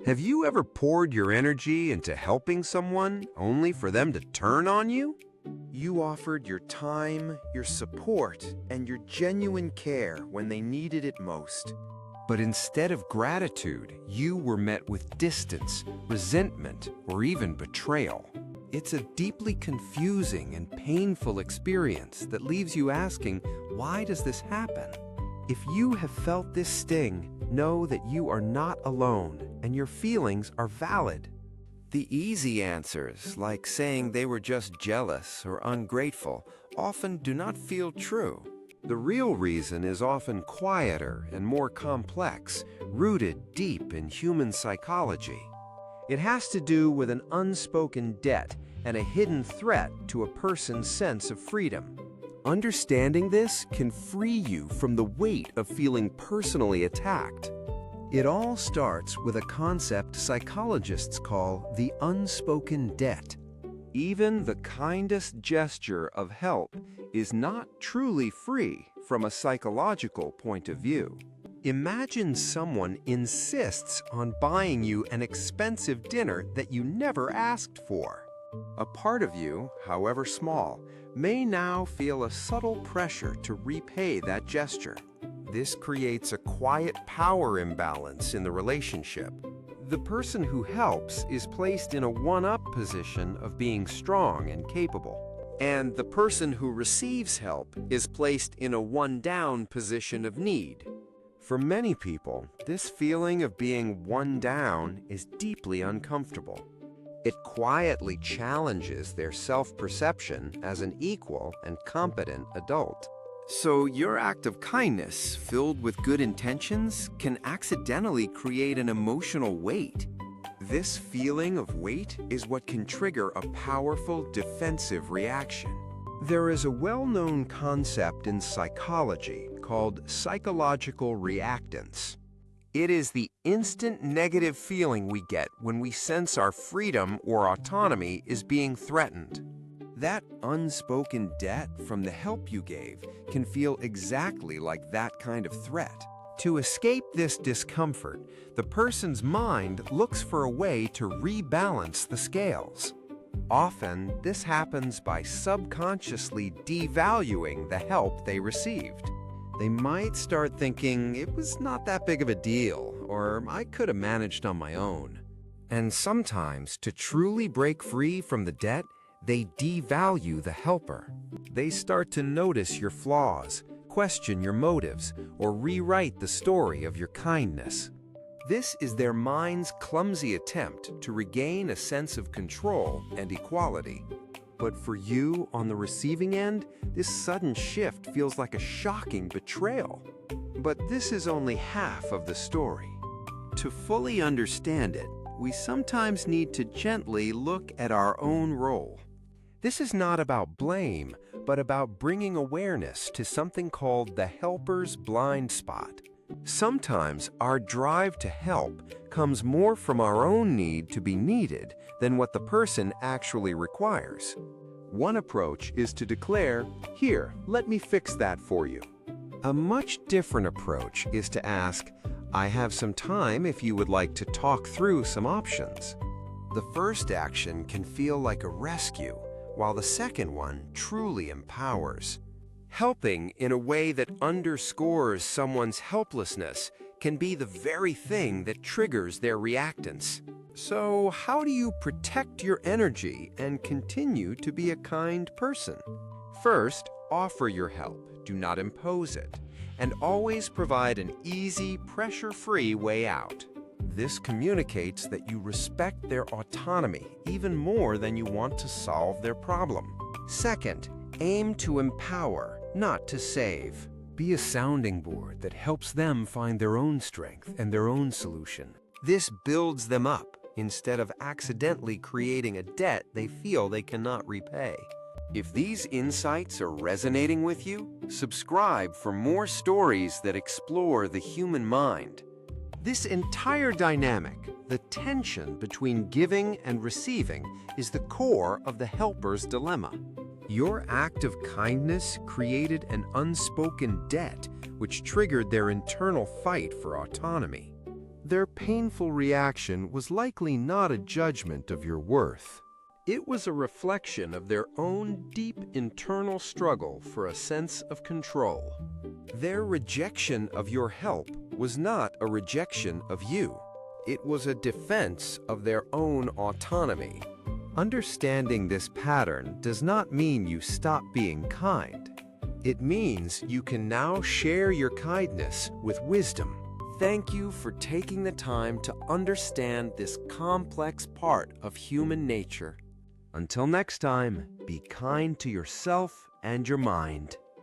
Have you ever poured your energy into helping someone only for them to turn on you? You offered your time, your support, and your genuine care when they needed it most. But instead of gratitude, you were met with distance, resentment, or even betrayal. It's a deeply confusing and painful experience that leaves you asking, why does this happen? If you have felt this sting, know that you are not alone and your feelings are valid. The easy answers, like saying they were just jealous or ungrateful, often do not feel true. The real reason is often quieter and more complex, rooted deep in human psychology. It has to do with an unspoken debt and a hidden threat to a person's sense of freedom. Understanding this can free you from the weight of feeling personally attacked. It all starts with a concept psychologists call the unspoken debt. Even the kindest gesture of help is not truly free from a psychological point of view. Imagine someone insists on buying you an expensive dinner that you never asked for. A part of you, however small, may now feel a subtle pressure to repay that gesture. This creates a quiet power imbalance in the relationship. The person who helps is placed in a one-up position of being strong and capable, and the person who receives help is placed in a one-down position of need. For many people, this feeling of being one down is deeply uncomfortable. It quietly challenges their self-perception as an equal and competent adult. So your act of kindness, filled with good intentions, can accidentally create an emotional weight. This feeling of weight is what can trigger a powerful defensive reaction. There is a well-known concept in psychology called psychological reactance. It is the instant negative feeling we get when we sense our freedom or autonomy is being threatened. That unspoken debt from the help you gave can feel exactly like that kind of threat. To escape this discomfort, the person's mind looks for a way to rebalance the scales. Often, this happens by subconsciously devaluing the help they received. They might start thinking, it was not that big of a deal, or I could have managed on my own. And sometimes, to truly break free from the debt, they devalue the helper. They start to notice your flaws, question your motives, or rewrite the story of your kindness. This is their mind's clumsy attempt to regain a sense of control and equality. But for you, on the receiving end, this sudden shift feels like a shocking betrayal. But this is only half of the story. To fully understand it, we sometimes need to gently look at our own role. This is not about blame, but about bringing awareness to something called the helper's blind spot. Sometimes our drive to help comes more from our own need to be needed than what the person actually requires. One approach is to declare, "Here, let me fix that for you." A much different approach is to ask, "I have some time if you would like to talk through some options." The first action can feel like a rescue, while the second one truly empowers. Helping in a way that underscores someone's helplessness can be the very thing that triggers their reactance. So, how do you protect your energy and continue to be a kind person? First, offer your help. Do not impose it. And always provide an easy, pressure-free way out. This communicates that you respect their autonomy even more than you want to solve their problem. Second, aim to empower, not to save. Be a sounding board that helps them find their own strength and their own solution. This builds them up instead of accidentally creating a debt they feel they cannot repay. If these insights are resonating with you, subscribe for more stories that explore the human mind. This entire dynamic, the tension between giving and receiving, is the core of the helper's dilemma. Your act of kindness created an unspoken debt which triggered their internal fight for autonomy. Their painful reaction was likely not a judgment of your worth. It was a reflection of their own deep internal struggle for a sense of control. Their rejection of your help was not a rejection of you. It was a defense of their own autonomy. Understanding this pattern does not mean you stop being kind. It means you can now share your kindness with wisdom. Thank you for taking the time to understand this complex part of human nature. Until next time, be kind to yourself and your mind.